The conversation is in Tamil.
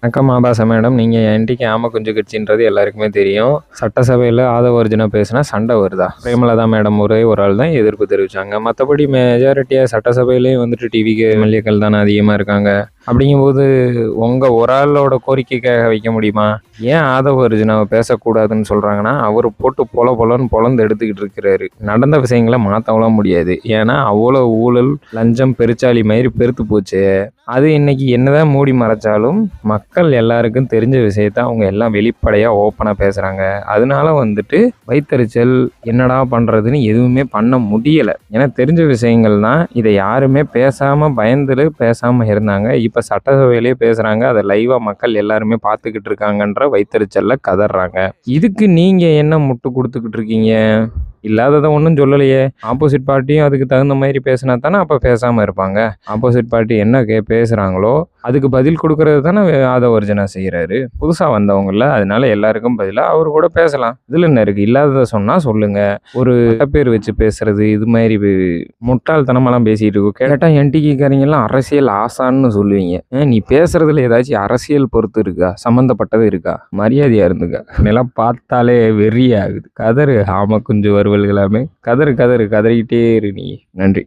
வணக்கம் ஆபாச மேடம். நீங்கள் என்டிக்கு ஆம குஞ்சு கட்சின்றது எல்லாருக்குமே தெரியும். சட்டசபையில் ஆதவ அர்ஜுனா பேசினா சண்டை வருதா? பிரேமலதா மேடம் ஒரே ஒரு ஆள் தான் எதிர்ப்பு தெரிவித்தாங்க. மற்றபடி மெஜாரிட்டியாக சட்டசபையிலேயும் வந்துட்டு டிவிக்கு எம்எல்ஏக்கள் தானே அதிகமாக இருக்காங்க. அப்படிங்கும்போது உங்கள் ஒரு ஆளோட கோரிக்கைக்காக வைக்க முடியுமா? ஏன் ஆதவ அர்ஜுனாவை பேசக்கூடாதுன்னு சொல்கிறாங்கன்னா, அவர் போட்டு பொலன்னு பொலந்து எடுத்துக்கிட்டு இருக்கிறாரு. நடந்த விஷயங்களை மாற்றவலாம் முடியாது. ஏன்னா அவ்வளோ ஊழல், லஞ்சம், பெருச்சாளி மாதிரி பெருத்து போச்சு. அது இன்னைக்கு என்னதான் மூடி மறைச்சாலும் மக்கள் எல்லாருக்கும் தெரிஞ்ச விஷயத்த அவங்க எல்லாம் வெளிப்படையாக ஓப்பனாக பேசுகிறாங்க. அதனால வந்துட்டு வைத்தறிச்சல் என்னடா பண்ணுறதுன்னு எதுவுமே பண்ண முடியலை. ஏன்னா தெரிஞ்ச விஷயங்கள் தான். இதை யாருமே பேசாமல் பயந்துட்டு பேசாமல் இருந்தாங்க. இப்போ சட்டசபையிலே பேசுகிறாங்க. அதை லைவாக மக்கள் எல்லாருமே பார்த்துக்கிட்டு இருக்காங்கன்ற வைத்தறிச்சல்ல கதறாங்க. இதுக்கு நீங்கள் என்ன முட்டு கொடுத்துக்கிட்டு இருக்கீங்க? இல்லாததை ஒன்றும் சொல்லலையே. ஆப்போசிட் பார்ட்டியும் அதுக்கு தகுந்த மாதிரி பேசினா தானே அப்போ பேசாமல் இருப்பாங்க. ஆப்போசிட் பார்ட்டி என்ன பேசுகிறாங்களோ அதுக்கு பதில் கொடுக்கறது தானே ஆதவ அர்ஜுனா செய்கிறாரு. புதுசாக வந்தவங்கள, அதனால எல்லாருக்கும் பதிலாக அவர் கூட பேசலாம். இதில் என்ன இருக்குது? இல்லாததை சொன்னால் சொல்லுங்கள். ஒரு பேர் வச்சு பேசுறது இது மாதிரி முட்டாள்தனமெல்லாம் பேசிகிட்டு இருக்கும். கேட்டால் என்டிக்காரங்கெல்லாம் அரசியல் ஆசான்னு சொல்லுவீங்க. நீ பேசுறதுல ஏதாச்சும் அரசியல் பொறுத்து இருக்கா? சம்மந்தப்பட்டது இருக்கா? மரியாதையாக இருந்துக்க. இதெல்லாம் பார்த்தாலே வெறியாகுது. கதறு ஆம குஞ்சு வருவல்களாமே. கதறிக்கிட்டே இரு நீ. நன்றி.